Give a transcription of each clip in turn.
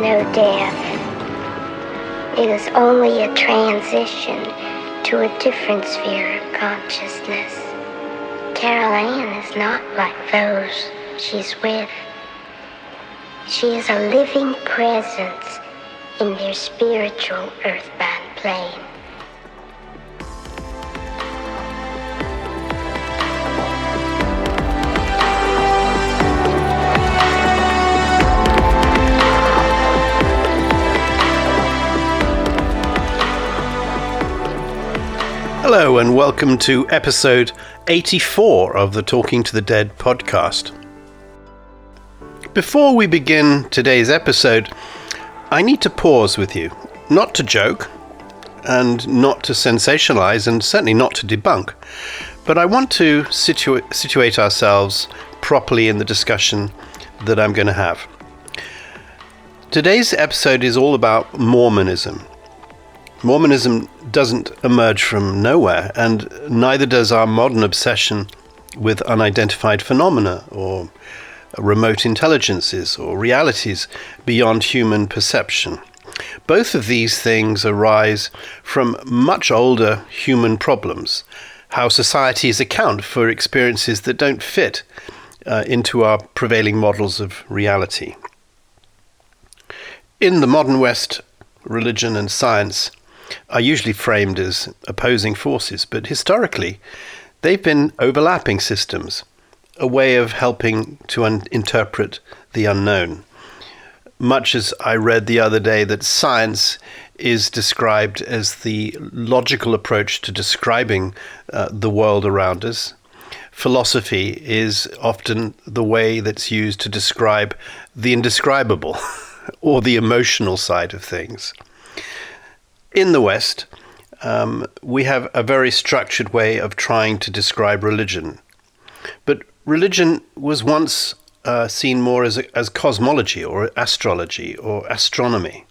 no death. It is only a transition to a different sphere of consciousness. Carol Ann is not like those she's with. She is a living presence in their spiritual earthbound plane. Hello and welcome to episode 84 of the Talking to the Dead podcast. Before we begin today's episode, I need to pause with you, not to joke, and not to sensationalize, and certainly not to debunk, but I want to situate ourselves properly in the discussion that I'm going to have. Today's episode is all about Mormonism. Mormonism doesn't emerge from nowhere, and neither does our modern obsession with unidentified phenomena or remote intelligences or realities beyond human perception. Both of these things arise from much older human problems, how societies account for experiences that don't fit into our prevailing models of reality. In the modern West, religion and science are usually framed as opposing forces, but historically they've been overlapping systems, a way of helping to interpret the unknown. Much as I read the other day that science is described as the logical approach to describing the world around us, philosophy is often the way that's used to describe the indescribable or the emotional side of things. In the West, we have a very structured way of trying to describe religion. But religion was once seen more as cosmology or astrology or astronomy.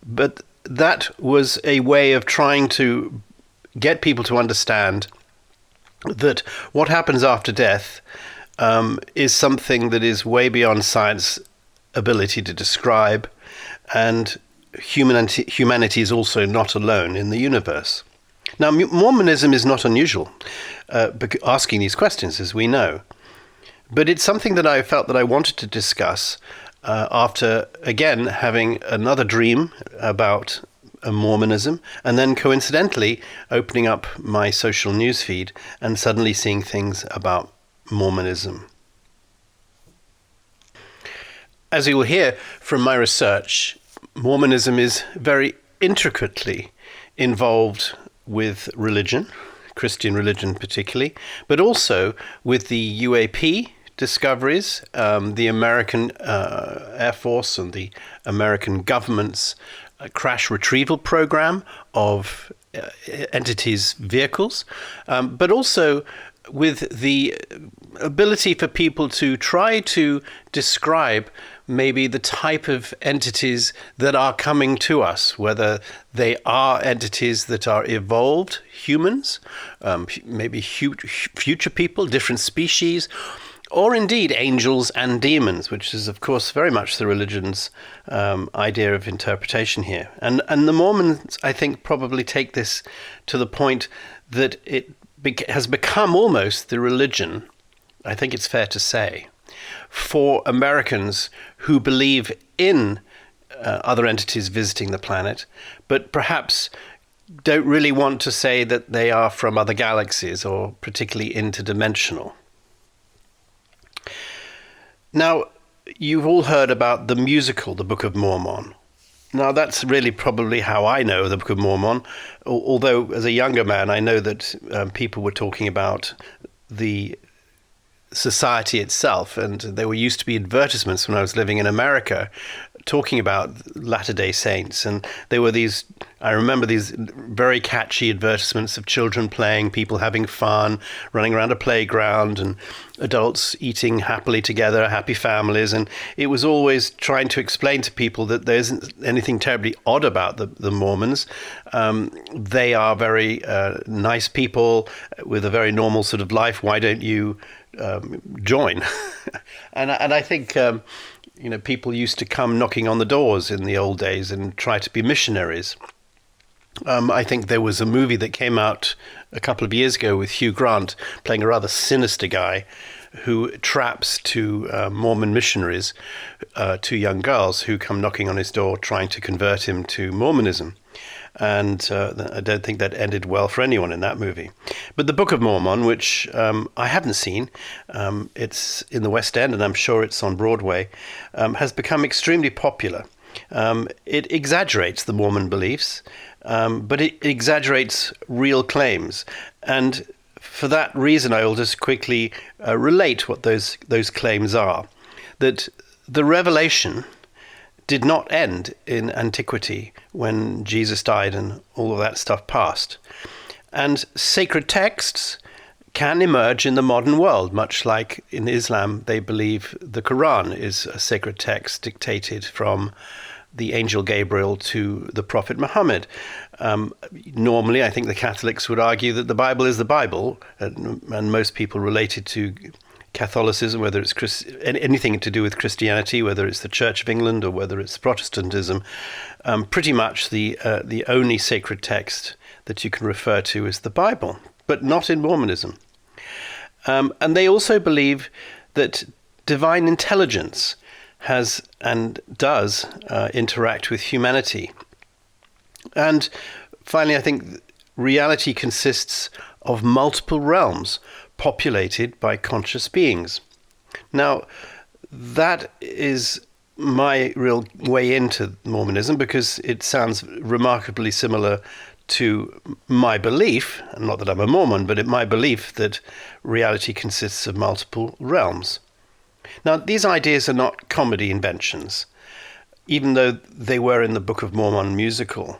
But that was a way of trying to get people to understand that what happens after death is something that is way beyond science's ability to describe, and humanity is also not alone in the universe. Now, Mormonism is not unusual, asking these questions, as we know. But it's something that I felt that I wanted to discuss after, again, having another dream about Mormonism, and then coincidentally opening up my social newsfeed and suddenly seeing things about Mormonism. As you will hear from my research, Mormonism is very intricately involved with religion, Christian religion particularly, but also with the UAP discoveries, the American Air Force and the American government's crash retrieval program of entities' vehicles, but also with the ability for people to try to describe maybe the type of entities that are coming to us, whether they are entities that are evolved humans, maybe future people, different species, or indeed angels and demons, which is, of course, very much the religion's idea of interpretation here. And the Mormons, I think, probably take this to the point that it has become almost the religion, I think it's fair to say, for Americans who believe in other entities visiting the planet, but perhaps don't really want to say that they are from other galaxies or particularly interdimensional. Now, you've all heard about the musical, The Book of Mormon. Now, that's really probably how I know the Book of Mormon, although as a younger man, I know that people were talking about the society itself, and there used to be advertisements when I was living in America talking about Latter-day Saints, and there were I remember these very catchy advertisements of children playing, people having fun, running around a playground, and adults eating happily together, happy families, and it was always trying to explain to people that there isn't anything terribly odd about the Mormons. They are very nice people with a very normal sort of life. Why don't you join? and I think people used to come knocking on the doors in the old days and try to be missionaries. I think there was a movie that came out a couple of years ago with Hugh Grant playing a rather sinister guy who traps two Mormon missionaries, two young girls who come knocking on his door trying to convert him to Mormonism. And I don't think that ended well for anyone in that movie. But the Book of Mormon, which I haven't seen, it's in the West End and I'm sure it's on Broadway, has become extremely popular. It exaggerates the Mormon beliefs, but it exaggerates real claims. And for that reason, I will just quickly relate what those claims are. That the revelation did not end in antiquity when Jesus died and all of that stuff passed. And sacred texts can emerge in the modern world, much like in Islam, they believe the Quran is a sacred text dictated from the angel Gabriel to the Prophet Muhammad. Normally, I think the Catholics would argue that the Bible is the Bible, and most people related to Catholicism, whether it's anything to do with Christianity, whether it's the Church of England or whether it's Protestantism, pretty much the only sacred text that you can refer to is the Bible, but not in Mormonism. And they also believe that divine intelligence has and does interact with humanity. And finally, I think reality consists of multiple realms populated by conscious beings. Now, that is my real way into Mormonism because it sounds remarkably similar to my belief, not that I'm a Mormon, but my belief that reality consists of multiple realms. Now, these ideas are not comedy inventions, even though they were in the Book of Mormon musical.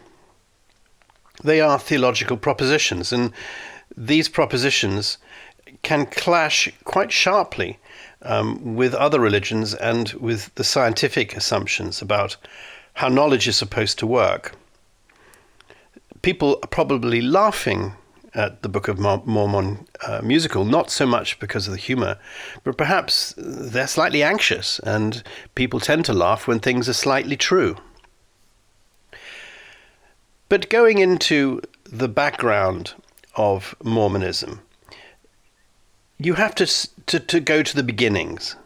They are theological propositions, and these propositions can clash quite sharply with other religions and with the scientific assumptions about how knowledge is supposed to work. People are probably laughing at the Book of Mormon musical, not so much because of the humor, but perhaps they're slightly anxious, and people tend to laugh when things are slightly true. But going into the background of Mormonism, you have to go to the beginnings.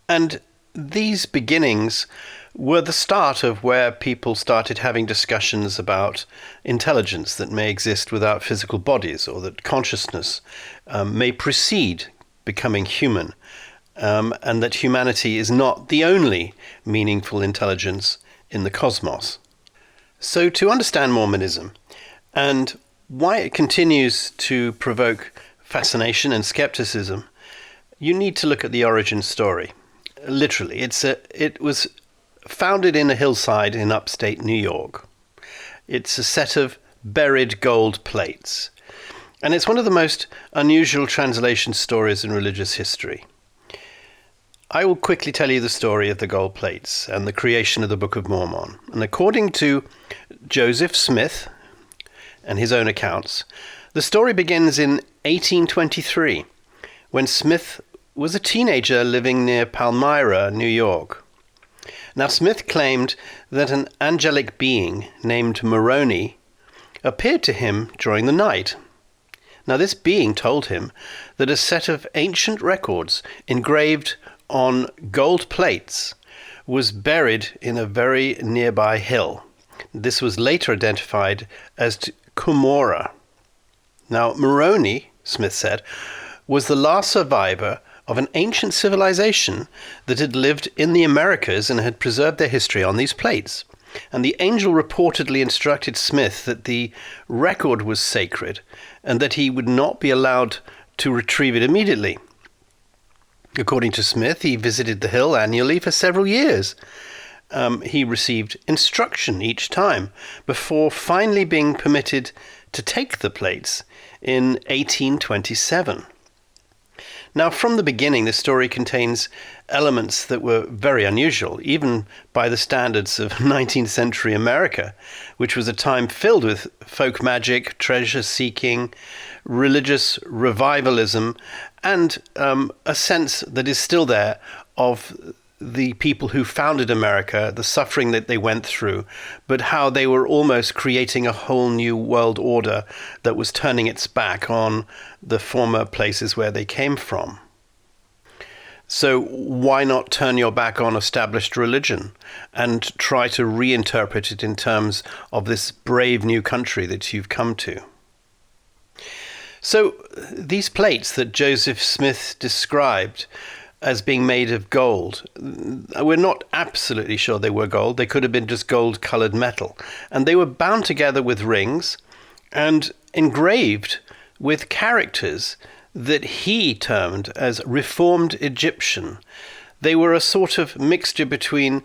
And these beginnings were the start of where people started having discussions about intelligence that may exist without physical bodies, or that consciousness may precede becoming human, and that humanity is not the only meaningful intelligence in the cosmos. So to understand Mormonism and why it continues to provoke fascination and skepticism, you need to look at the origin story. Literally, it was founded in a hillside in upstate New York. It's a set of buried gold plates, and it's one of the most unusual translation stories in religious history. I will quickly tell you the story of the gold plates and the creation of the Book of Mormon. And according to Joseph Smith and his own accounts, the story begins in 1823, when Smith was a teenager living near Palmyra, New York. Now, Smith claimed that an angelic being named Moroni appeared to him during the night. Now, this being told him that a set of ancient records engraved on gold plates was buried in a very nearby hill. This was later identified as Cumorah. Now, Moroni, Smith said, was the last survivor of an ancient civilization that had lived in the Americas and had preserved their history on these plates. And the angel reportedly instructed Smith that the record was sacred and that he would not be allowed to retrieve it immediately. According to Smith, he visited the hill annually for several years. He received instruction each time before finally being permitted to take the plates in 1827. Now, from the beginning, the story contains elements that were very unusual, even by the standards of 19th century America, which was a time filled with folk magic, treasure-seeking, religious revivalism, and a sense that is still there of the people who founded America, the suffering that they went through, but how they were almost creating a whole new world order that was turning its back on the former places where they came from. So why not turn your back on established religion and try to reinterpret it in terms of this brave new country that you've come to? So these plates that Joseph Smith described as being made of gold, we're not absolutely sure they were gold. They could have been just gold-colored metal. And they were bound together with rings and engraved with characters that he termed as Reformed Egyptian. They were a sort of mixture between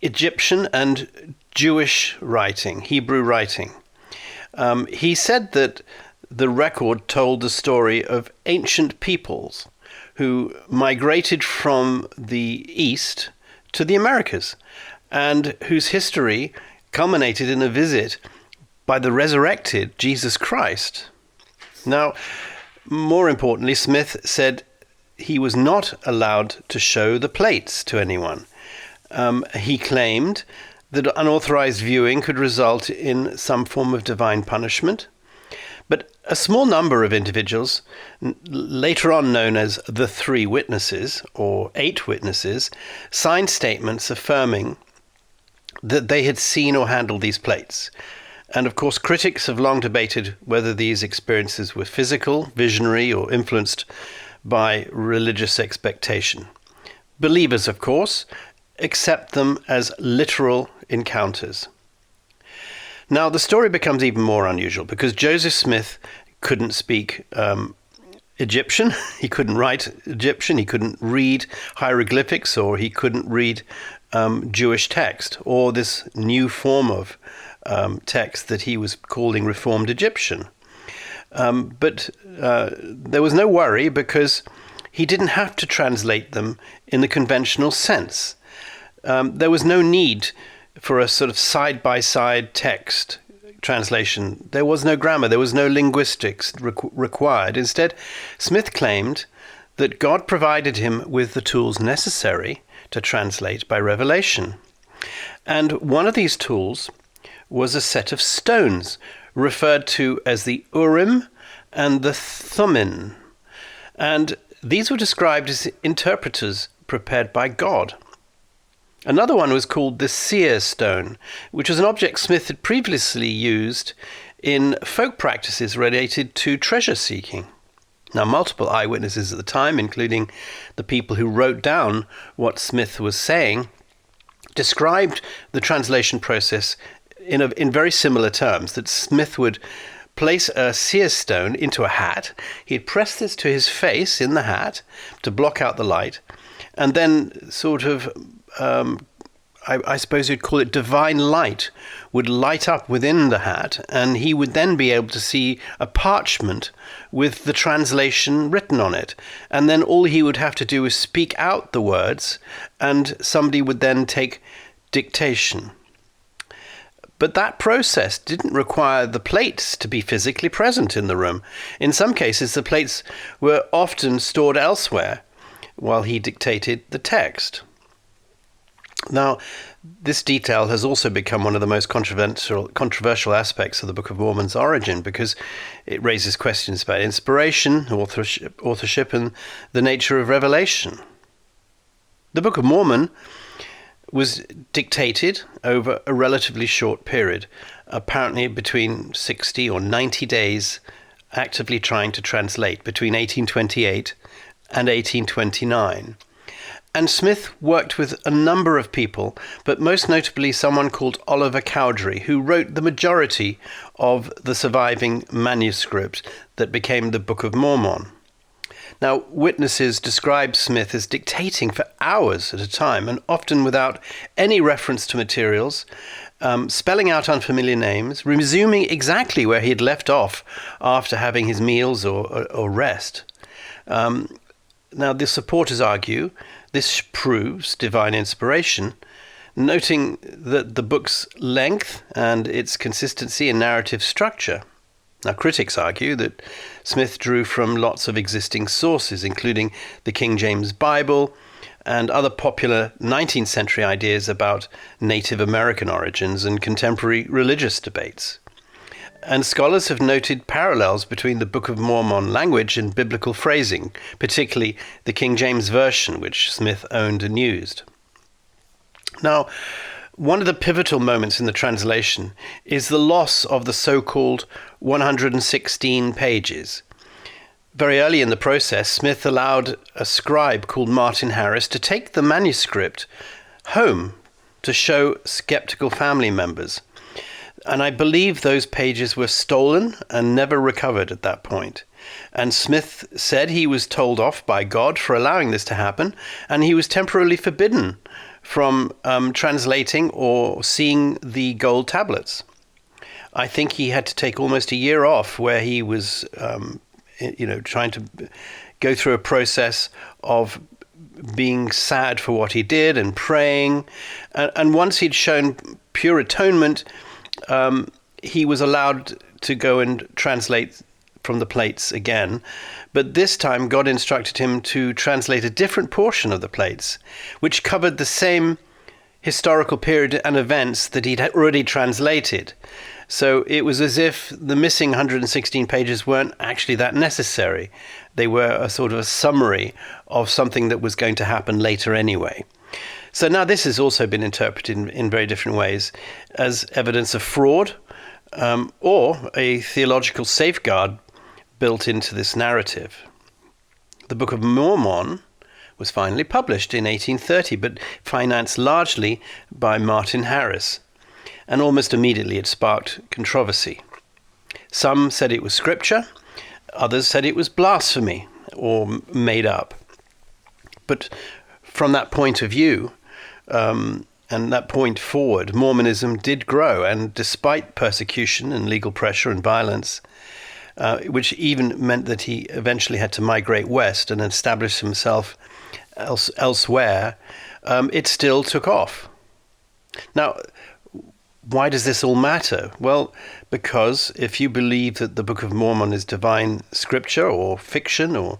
Egyptian and Jewish writing, Hebrew writing. He said that the record told the story of ancient peoples who migrated from the East to the Americas, and whose history culminated in a visit by the resurrected Jesus Christ. Now, more importantly, Smith said he was not allowed to show the plates to anyone. He claimed that unauthorized viewing could result in some form of divine punishment. But a small number of individuals, later on known as the 3 witnesses, or 8 witnesses, signed statements affirming that they had seen or handled these plates. And of course, critics have long debated whether these experiences were physical, visionary, or influenced by religious expectation. Believers, of course, accept them as literal encounters. Now, the story becomes even more unusual because Joseph Smith couldn't speak Egyptian, he couldn't write Egyptian, he couldn't read hieroglyphics, or he couldn't read Jewish text, or this new form of text that he was calling Reformed Egyptian. But there was no worry because he didn't have to translate them in the conventional sense. There was no need for a sort of side-by-side text translation. There was no grammar, there was no linguistics required. Instead, Smith claimed that God provided him with the tools necessary to translate by revelation. And one of these tools was a set of stones referred to as the Urim and the Thummim. And these were described as interpreters prepared by God. Another one was called the seer stone, which was an object Smith had previously used in folk practices related to treasure seeking. Now, multiple eyewitnesses at the time, including the people who wrote down what Smith was saying, described the translation process in very similar terms, that Smith would place a seer stone into a hat, he'd press this to his face in the hat to block out the light, and then sort of, I suppose you'd call it divine light, would light up within the hat, and he would then be able to see a parchment with the translation written on it. And then all he would have to do is speak out the words, and somebody would then take dictation. But that process didn't require the plates to be physically present in the room. In some cases, the plates were often stored elsewhere while he dictated the text. Now, this detail has also become one of the most controversial aspects of the Book of Mormon's origin, because it raises questions about inspiration, authorship, and the nature of revelation. The Book of Mormon was dictated over a relatively short period, apparently between 60 or 90 days, actively trying to translate between 1828 and 1829. And Smith worked with a number of people, but most notably someone called Oliver Cowdery, who wrote the majority of the surviving manuscript that became the Book of Mormon. Now, witnesses describe Smith as dictating for hours at a time, and often without any reference to materials, spelling out unfamiliar names, resuming exactly where he had left off after having his meals or rest. Now, the supporters argue this proves divine inspiration, noting that the book's length and its consistency in narrative structure. Now, critics argue that Smith drew from lots of existing sources, including the King James Bible and other popular 19th century ideas about Native American origins and contemporary religious debates. And scholars have noted parallels between the Book of Mormon language and biblical phrasing, particularly the King James Version, which Smith owned and used. Now, one of the pivotal moments in the translation is the loss of the so-called 116 pages. Very early in the process, Smith allowed a scribe called Martin Harris to take the manuscript home to show skeptical family members. And I believe those pages were stolen and never recovered at that point. And Smith said he was told off by God for allowing this to happen, and he was temporarily forbidden from translating or seeing the gold tablets. I think he had to take almost a year off where he was, trying to go through a process of being sad for what he did and praying. And once he'd shown pure atonement, he was allowed to go and translate from the plates again. But this time, God instructed him to translate a different portion of the plates, which covered the same historical period and events that he'd already translated. So it was as if the missing 116 pages weren't actually that necessary. They were a sort of a summary of something that was going to happen later anyway. So now this has also been interpreted in very different ways as evidence of fraud or a theological safeguard built into this narrative. The Book of Mormon was finally published in 1830, but financed largely by Martin Harris, and almost immediately it sparked controversy. Some said it was scripture, others said it was blasphemy or made up. But from that point of view, and that point forward, Mormonism did grow, and despite persecution and legal pressure and violence, which even meant that he eventually had to migrate west and establish himself elsewhere, it still took off. Now, why does this all matter? Well, because if you believe that the Book of Mormon is divine scripture or fiction or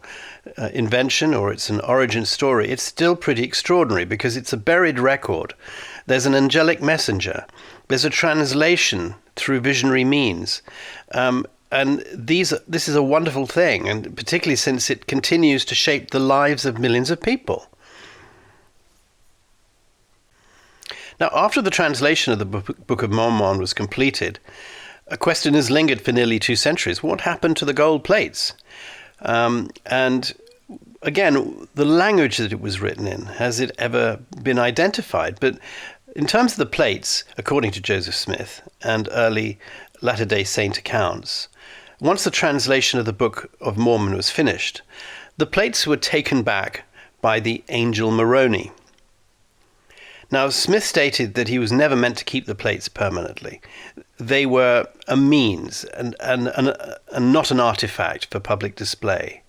invention, or it's an origin story, it's still pretty extraordinary because it's a buried record. There's an angelic messenger. There's a translation through visionary means. And this is a wonderful thing, and particularly since it continues to shape the lives of millions of people. Now, after the translation of the Book of Mormon was completed, a question has lingered for nearly 2 centuries. What happened to the gold plates? And again, the language that it was written in, has it ever been identified? But in terms of the plates, according to Joseph Smith and early Latter-day Saint accounts, once the translation of the Book of Mormon was finished, the plates were taken back by the angel Moroni. Now, Smith stated that he was never meant to keep the plates permanently. They were a means and not an artifact for public display.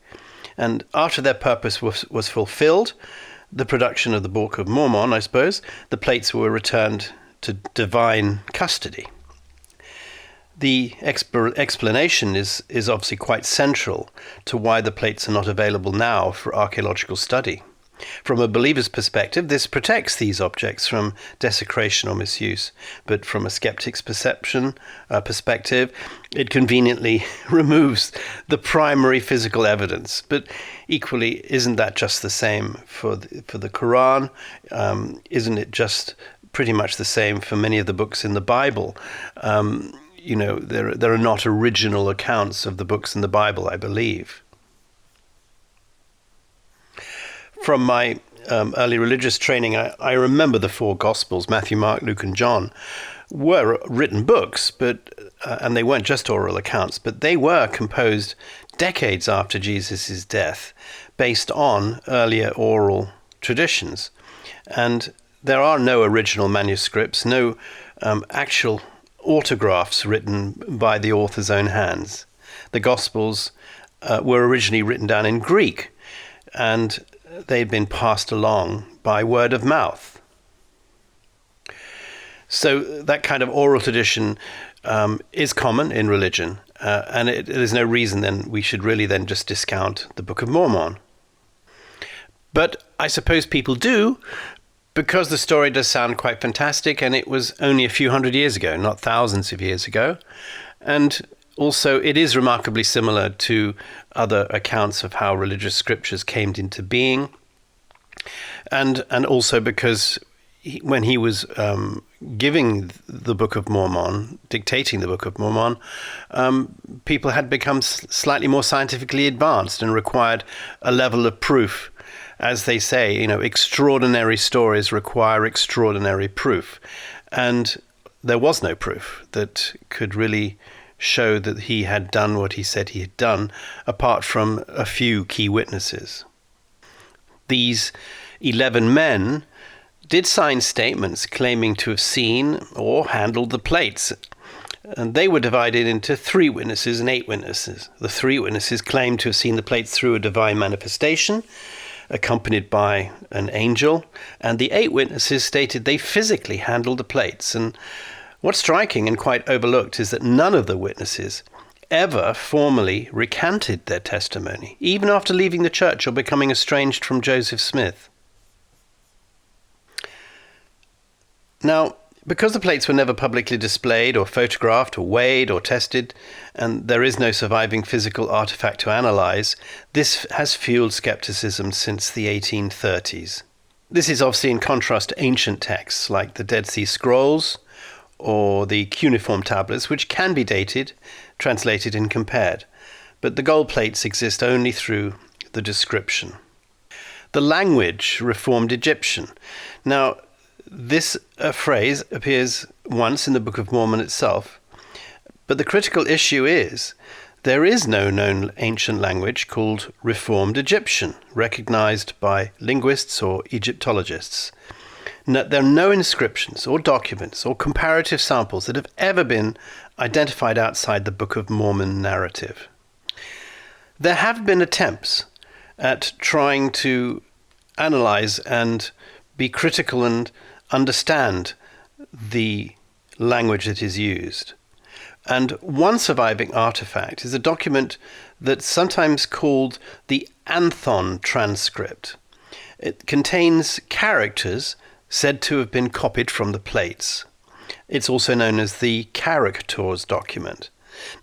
And after their purpose was fulfilled, the production of the Book of Mormon, I suppose, the plates were returned to divine custody. The explanation is obviously quite central to why the plates are not available now for archaeological study. From a believer's perspective, this protects these objects from desecration or misuse, but from a skeptic's perception perspective, it conveniently removes the primary physical evidence. But equally, isn't that just the same for the Quran? Isn't it just pretty much the same for many of the books in the Bible? There are not original accounts of the books in the Bible, I believe. From my early religious training, I remember the 4 Gospels, Matthew, Mark, Luke, and John, were written books, and they weren't just oral accounts, but they were composed decades after Jesus' death, based on earlier oral traditions. And there are no original manuscripts, no actual autographs written by the author's own hands. The Gospels were originally written down in Greek, and they'd been passed along by word of mouth. So that kind of oral tradition is common in religion, and there's no reason then we should really then just discount the Book of Mormon. But I suppose people do, because the story does sound quite fantastic, and it was only a few hundred years ago, not thousands of years ago. And also, it is remarkably similar to other accounts of how religious scriptures came into being. And also because when he was giving the Book of Mormon, dictating the Book of Mormon, people had become slightly more scientifically advanced and required a level of proof. As they say, extraordinary stories require extraordinary proof. And there was no proof that could really show that he had done what he said he had done, apart from a few key witnesses. These 11 men did sign statements claiming to have seen or handled the plates. And they were divided into 3 witnesses and 8 witnesses. The 3 witnesses claimed to have seen the plates through a divine manifestation, accompanied by an angel, and the 8 witnesses stated they physically handled the plates. And what's striking and quite overlooked is that none of the witnesses ever formally recanted their testimony, even after leaving the church or becoming estranged from Joseph Smith. Now, because the plates were never publicly displayed or photographed or weighed or tested, and there is no surviving physical artifact to analyze, this has fueled skepticism since the 1830s. This is obviously in contrast to ancient texts like the Dead Sea Scrolls or the cuneiform tablets, which can be dated, translated and compared. But the gold plates exist only through the description. The language, Reformed Egyptian. Now, this phrase appears once in the Book of Mormon itself, but the critical issue is there is no known ancient language called Reformed Egyptian, recognized by linguists or Egyptologists. There are no inscriptions or documents or comparative samples that have ever been identified outside the Book of Mormon narrative. There have been attempts at trying to analyze and be critical and understand the language that is used. And one surviving artifact is a document that's sometimes called the Anthon transcript. It contains characters said to have been copied from the plates. It's also known as the characters document.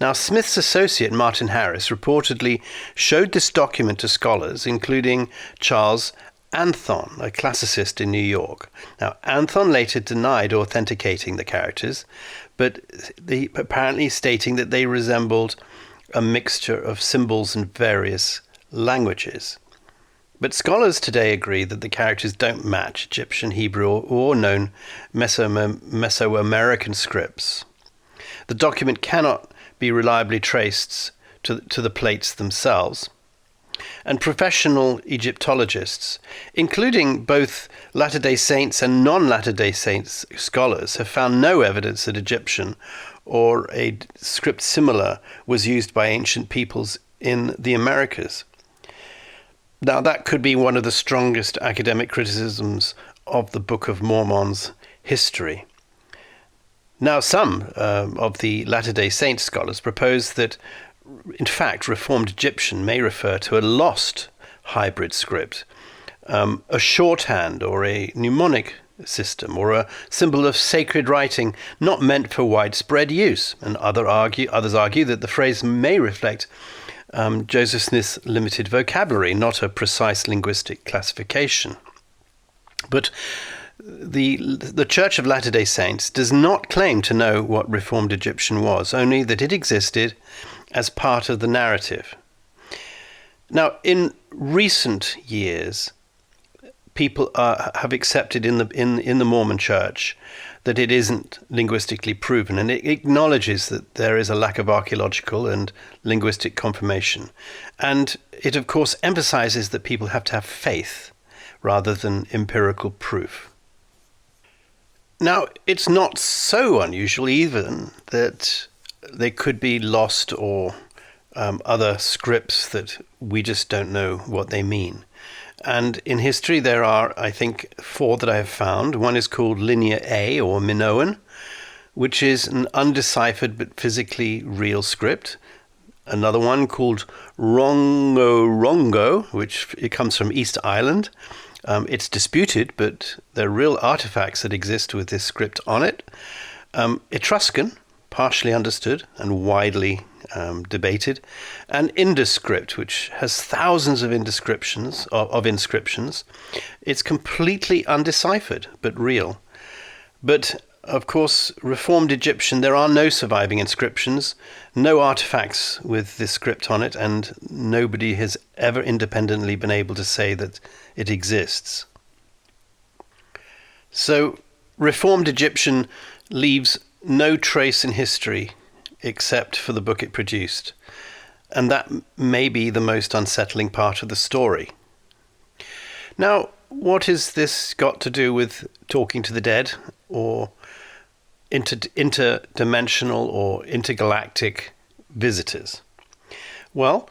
Now, Smith's associate Martin Harris reportedly showed this document to scholars, including Charles Anthon, a classicist in New York. Now, Anthon later denied authenticating the characters, but apparently stating that they resembled a mixture of symbols in various languages. But scholars today agree that the characters don't match Egyptian, Hebrew, or known Mesoamerican scripts. The document cannot be reliably traced to the plates themselves. And professional Egyptologists, including both Latter-day Saints and non-Latter-day Saints scholars, have found no evidence that Egyptian or a script similar was used by ancient peoples in the Americas. Now, that could be one of the strongest academic criticisms of the Book of Mormon's history. Now, some of the Latter-day Saint scholars propose that, in fact, Reformed Egyptian may refer to a lost hybrid script, a shorthand or a mnemonic system, or a symbol of sacred writing not meant for widespread use. And others argue that the phrase may reflect Joseph Smith's limited vocabulary, not a precise linguistic classification. But the Church of Latter-day Saints does not claim to know what Reformed Egyptian was, only that it existed as part of the narrative. Now, in recent years, people have accepted in the Mormon Church that it isn't linguistically proven, and it acknowledges that there is a lack of archaeological and linguistic confirmation. And it, of course, emphasizes that people have to have faith rather than empirical proof. Now, it's not so unusual even that they could be lost or other scripts that we just don't know what they mean. And in history, there are, I think, 4 that I have found. One is called Linear A, or Minoan, which is an undeciphered but physically real script. Another one called Rongo Rongo, which it comes from East Island. It's disputed, but there are real artifacts that exist with this script on it. Etruscan, partially understood and widely debated, and Indus script, which has thousands of inscriptions. It's completely undeciphered, but real. But of course, Reformed Egyptian, there are no surviving inscriptions, no artifacts with this script on it, and nobody has ever independently been able to say that it exists. So, Reformed Egyptian leaves no trace in history except for the book it produced, and that may be the most unsettling part of the story. Now, what has this got to do with talking to the dead, or interdimensional or intergalactic visitors? Well,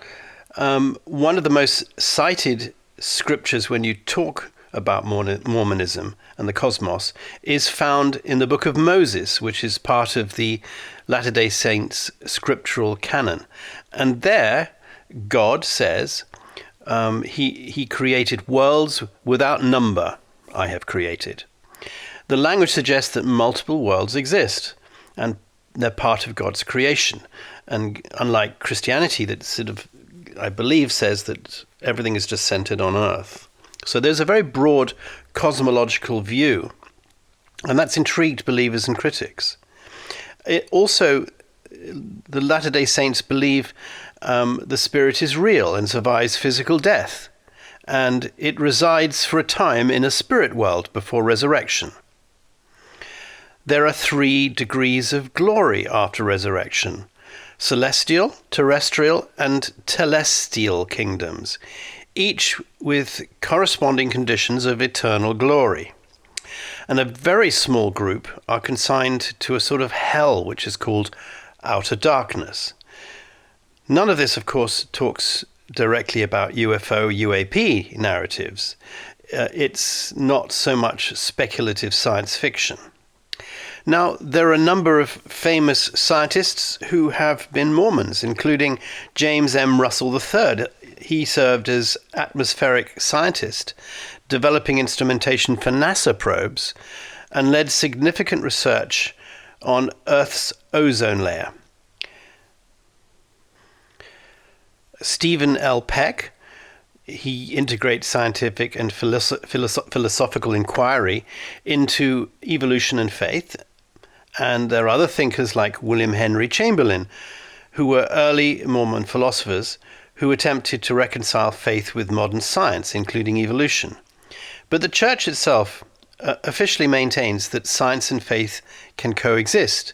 one of the most cited scriptures when you talk about Mormonism and the cosmos is found in the Book of Moses, which is part of the Latter-day Saints scriptural canon. And there, God says, he created worlds without number, I have created. The language suggests that multiple worlds exist, and they're part of God's creation. And unlike Christianity, that sort of, I believe, says that everything is just centered on Earth. So there's a very broad cosmological view, and that's intrigued believers and critics. It also, the Latter-day Saints believe the spirit is real and survives physical death, and it resides for a time in a spirit world before resurrection. There are 3 degrees of glory after resurrection: celestial, terrestrial, and telestial kingdoms, each with corresponding conditions of eternal glory. And a very small group are consigned to a sort of hell, which is called outer darkness. None of this, of course, talks directly about UFO, UAP narratives. It's not so much speculative science fiction. Now, there are a number of famous scientists who have been Mormons, including James M. Russell III. He served as atmospheric scientist, developing instrumentation for NASA probes, and led significant research on Earth's ozone layer. Stephen L. Peck, he integrates scientific and philosophical inquiry into evolution and faith. And there are other thinkers like William Henry Chamberlain, who were early Mormon philosophers who attempted to reconcile faith with modern science, including evolution. But the Church itself officially maintains that science and faith can coexist,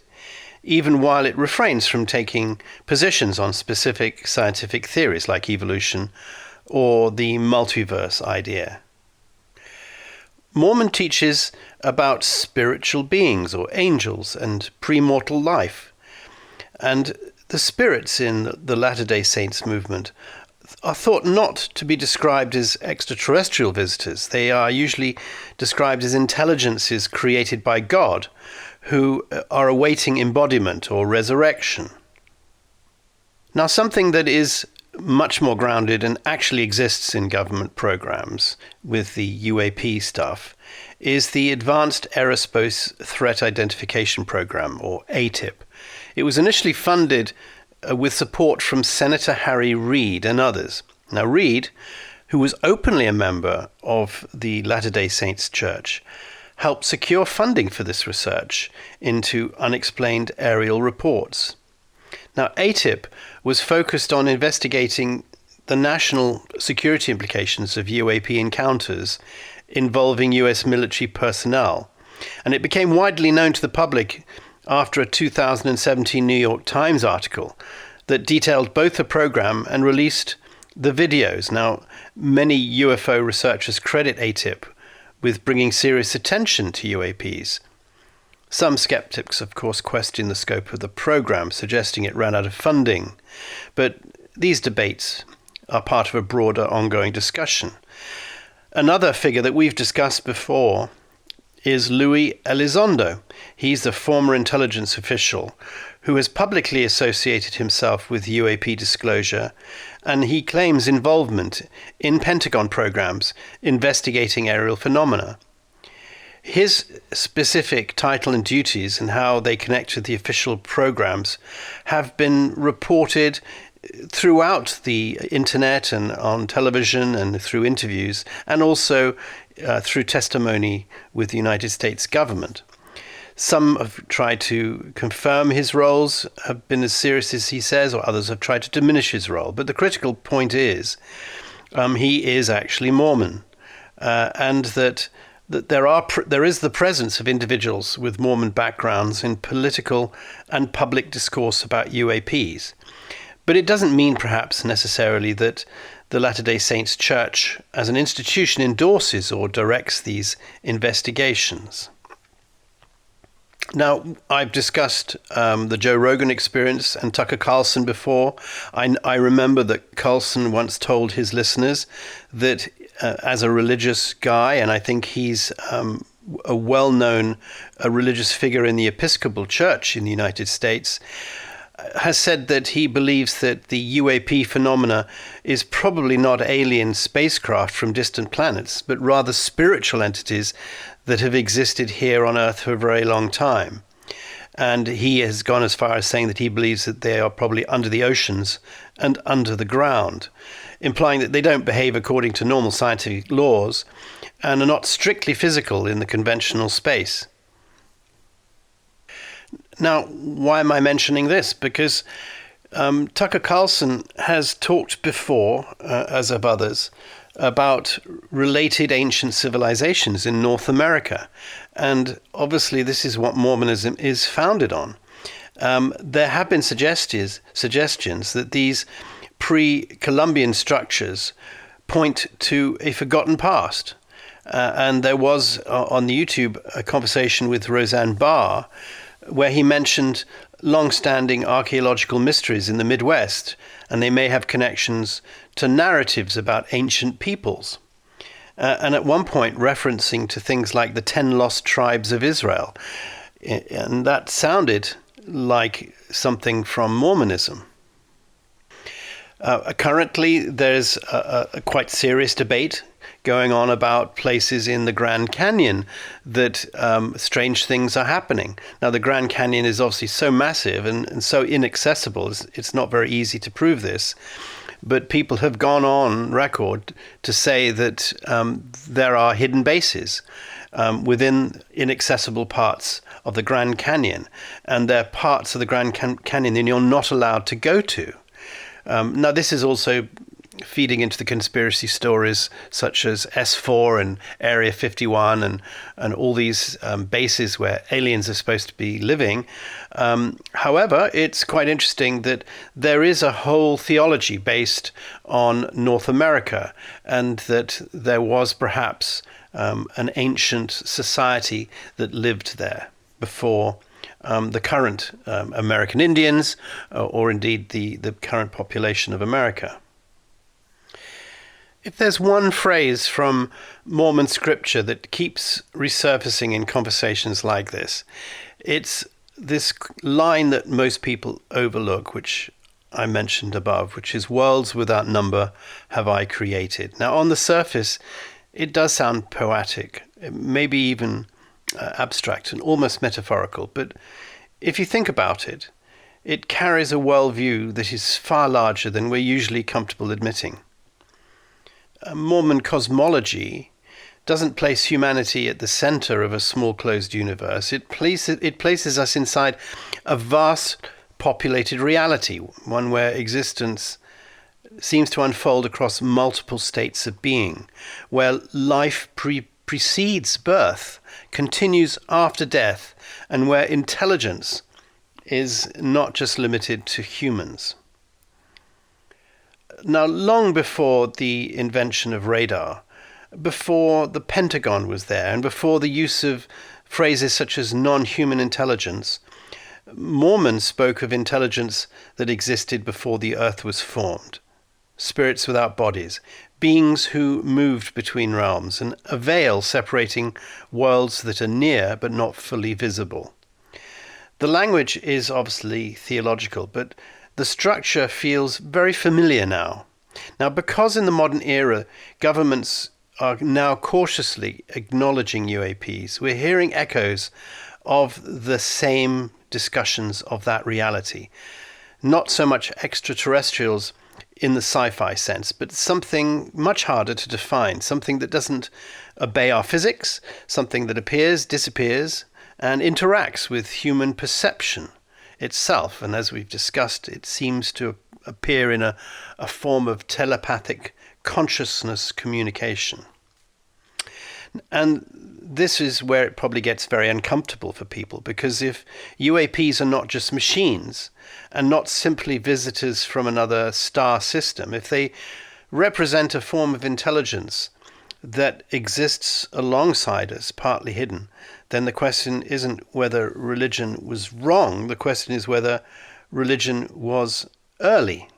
even while it refrains from taking positions on specific scientific theories like evolution or the multiverse idea. Mormon teaches about spiritual beings or angels and premortal life. And the spirits in the Latter-day Saints movement are thought not to be described as extraterrestrial visitors. They are usually described as intelligences created by God who are awaiting embodiment or resurrection. Now, something that is much more grounded and actually exists in government programs with the UAP stuff is the Advanced Aerospace Threat Identification Program, or ATIP. It was initially funded with support from Senator Harry Reid and others. Now, Reid, who was openly a member of the Latter-day Saints Church, helped secure funding for this research into unexplained aerial reports. Now, ATIP was focused on investigating the national security implications of UAP encounters involving US military personnel, and it became widely known to the public after a 2017 New York Times article that detailed both the program and released the videos. Now, many UFO researchers credit ATIP with bringing serious attention to UAPs. Some skeptics, of course, question the scope of the program, suggesting it ran out of funding. But these debates are part of a broader ongoing discussion. Another figure that we've discussed before is Luis Elizondo. He's the former intelligence official who has publicly associated himself with UAP disclosure, and he claims involvement in Pentagon programs investigating aerial phenomena. His specific title and duties and how they connect to the official programs have been reported throughout the internet and on television and through interviews, and also through testimony with the United States government. Some have tried to confirm his roles have been as serious as he says, or others have tried to diminish his role. But the critical point is he is actually Mormon, and that there is the presence of individuals with Mormon backgrounds in political and public discourse about UAPs. But it doesn't mean perhaps necessarily that the Latter-day Saints Church as an institution endorses or directs these investigations. Now, I've discussed the Joe Rogan Experience and Tucker Carlson before. I remember that Carlson once told his listeners that as a religious guy, and I think he's a well-known religious figure in the Episcopal Church in the United States, has said that he believes that the UAP phenomena is probably not alien spacecraft from distant planets, but rather spiritual entities that have existed here on Earth for a very long time. And he has gone as far as saying that he believes that they are probably under the oceans and under the ground, implying that they don't behave according to normal scientific laws and are not strictly physical in the conventional space. Now, why am I mentioning this? Because Tucker Carlson has talked before, as have others, about related ancient civilizations in North America. And obviously this is what Mormonism is founded on. There have been suggestions that these pre-Columbian structures point to a forgotten past. And there was on the YouTube a conversation with Roseanne Barr where he mentioned long-standing archaeological mysteries in the Midwest, and they may have connections to narratives about ancient peoples. And at one point referencing to things like the 10 lost tribes of Israel. And that sounded like something from Mormonism. Currently, there's a quite serious debate going on about places in the Grand Canyon that strange things are happening. Now, the Grand Canyon is obviously so massive and so inaccessible, it's not very easy to prove this. But people have gone on record to say that there are hidden bases within inaccessible parts of the Grand Canyon, and they're parts of the Grand Canyon that you're not allowed to go to. Now, this is also feeding into the conspiracy stories such as S4 and Area 51 and all these bases where aliens are supposed to be living. However, it's quite interesting that there is a whole theology based on North America, and that there was perhaps an ancient society that lived there before the current American Indians, or indeed the current population of America. If there's one phrase from Mormon scripture that keeps resurfacing in conversations like this, it's this line that most people overlook, which I mentioned above, which is, "Worlds without number have I created." Now, on the surface, it does sound poetic, maybe even abstract and almost metaphorical, but if you think about it, it carries a worldview that is far larger than we're usually comfortable admitting. Mormon cosmology doesn't place humanity at the center of a small closed universe. It places us inside a vast populated reality, one where existence seems to unfold across multiple states of being, where life precedes birth, continues after death, and where intelligence is not just limited to humans. Now, long before the invention of radar, before the Pentagon was there, and before the use of phrases such as non-human intelligence, Mormons spoke of intelligence that existed before the earth was formed, spirits without bodies, beings who moved between realms, and a veil separating worlds that are near but not fully visible. The language is obviously theological, but the structure feels very familiar now. Now, because in the modern era, governments are now cautiously acknowledging UAPs, we're hearing echoes of the same discussions of that reality. Not so much extraterrestrials in the sci-fi sense, but something much harder to define, something that doesn't obey our physics, something that appears, disappears, and interacts with human perception itself. And as we've discussed, it seems to appear in a form of telepathic consciousness communication. And this is where it probably gets very uncomfortable for people, because if UAPs are not just machines and not simply visitors from another star system, if they represent a form of intelligence that exists alongside us, partly hidden, then the question isn't whether religion was wrong. The question is whether religion was early.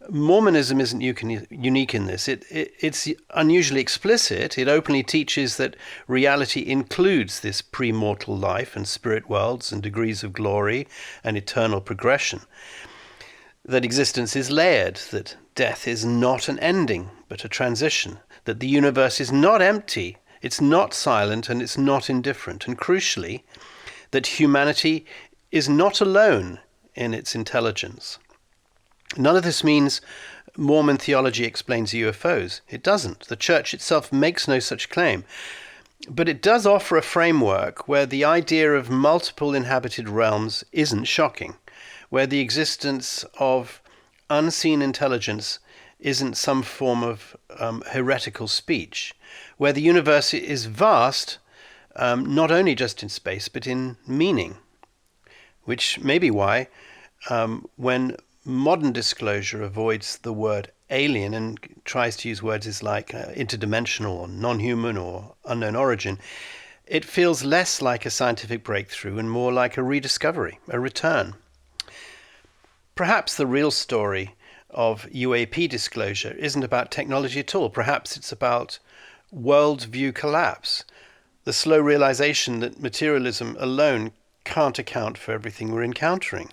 Mormonism isn't unique in this. It's unusually explicit. It openly teaches that reality includes this pre-mortal life and spirit worlds and degrees of glory and eternal progression. That existence is layered, that death is not an ending, but a transition, that the universe is not empty, it's not silent, and it's not indifferent, and crucially, that humanity is not alone in its intelligence. None of this means Mormon theology explains UFOs. It doesn't. The church itself makes no such claim. But it does offer a framework where the idea of multiple inhabited realms isn't shocking, where the existence of unseen intelligence isn't some form of heretical speech, where the universe is vast, not only just in space, but in meaning, which may be why when modern disclosure avoids the word alien and tries to use words like interdimensional or non-human or unknown origin, it feels less like a scientific breakthrough and more like a rediscovery, a return. Perhaps the real story of UAP disclosure isn't about technology at all. Perhaps it's about worldview collapse, the slow realization that materialism alone can't account for everything we're encountering.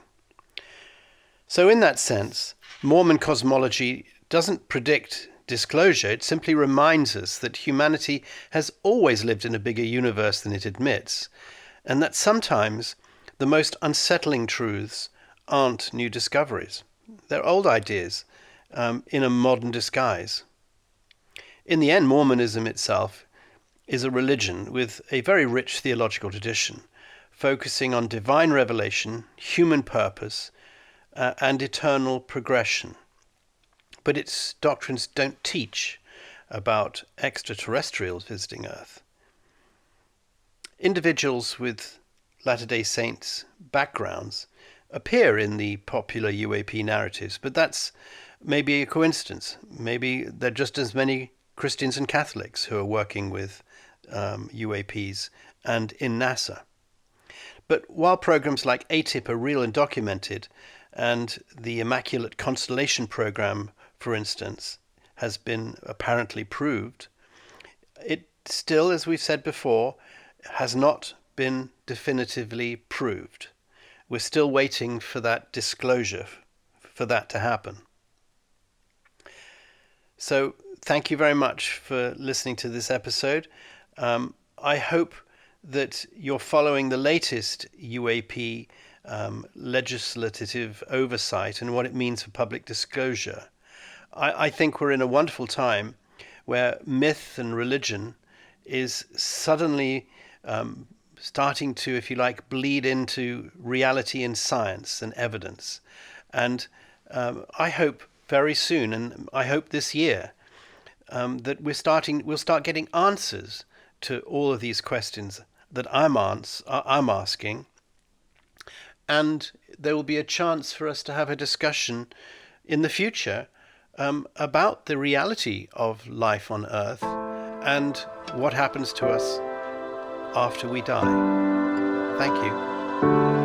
So in that sense, Mormon cosmology doesn't predict disclosure. It simply reminds us that humanity has always lived in a bigger universe than it admits, and that sometimes the most unsettling truths aren't new discoveries. They're old ideas in a modern disguise. In the end, Mormonism itself is a religion with a very rich theological tradition, focusing on divine revelation, human purpose, and eternal progression. But its doctrines don't teach about extraterrestrials visiting Earth. Individuals with Latter-day Saints backgrounds appear in the popular UAP narratives, but that's maybe a coincidence. Maybe there are just as many Christians and Catholics who are working with UAPs and in NASA. But while programs like ATIP are real and documented, and the Immaculate Constellation program, for instance, has been apparently proved, it still, as we've said before, has not been definitively proved. We're still waiting for that disclosure, for that to happen. So thank you very much for listening to this episode. I hope that you're following the latest UAP legislative oversight and what it means for public disclosure. I think we're in a wonderful time where myth and religion is suddenly starting to, if you like, bleed into reality and science and evidence. And I hope very soon, and I hope this year, that we'll start getting answers to all of these questions that I'm asking. And there will be a chance for us to have a discussion in the future about the reality of life on Earth and what happens to us after we die. Thank you.